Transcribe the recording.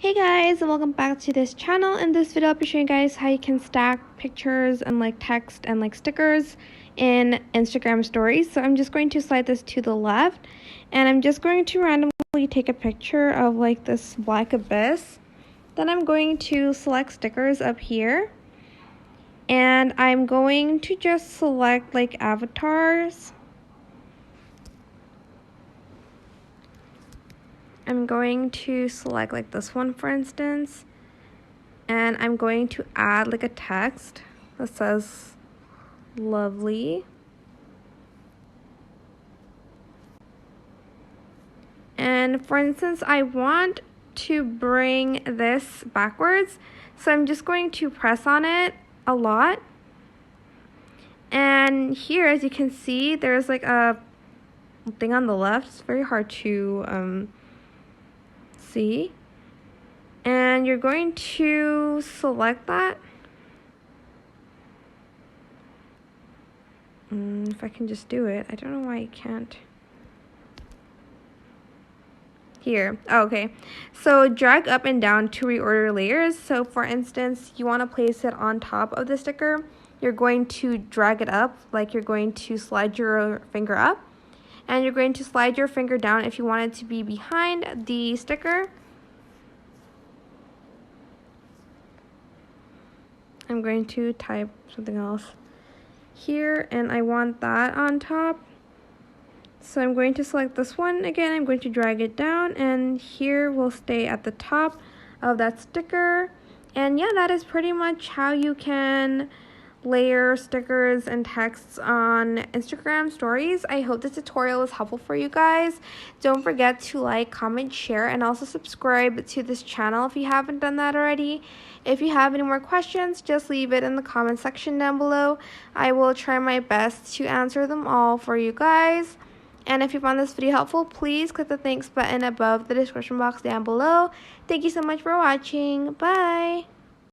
Hey guys, and welcome back to this channel. In this video I'll be showing you guys how you can stack pictures and text and stickers in Instagram stories. So I'm just going to slide this to the left, and I'm just going to randomly take a picture of this black abyss. Then I'm going to select stickers up here, and I'm going to just select avatars. I'm going to select this one, for instance, and I'm going to add a text that says lovely. And for instance, I want to bring this backwards, so I'm just going to press on it a lot. And here, as you can see, there's a thing on the left. It's very hard to see. And you're going to select that. If I can just do it. I don't know why you can't. Here. Oh, okay. So drag up and down to reorder layers. So for instance, you want to place it on top of the sticker. You're going to drag it up, you're going to slide your finger up. And you're going to slide your finger down if you want it to be behind the sticker. I'm going to type something else here, and I want that on top. So I'm going to select this one again. I'm going to drag it down, and here will stay at the top of that sticker. And yeah, that is pretty much how you can layer stickers and texts on Instagram stories. I hope this tutorial is helpful for you guys. Don't forget to like, comment, share, and also subscribe to this channel if you haven't done that already. If you have any more questions, just leave it in the comment section down below. I will try my best to answer them all for you guys. And if you found this video helpful, please click the thanks button above the description box down below. Thank you so much for watching. Bye!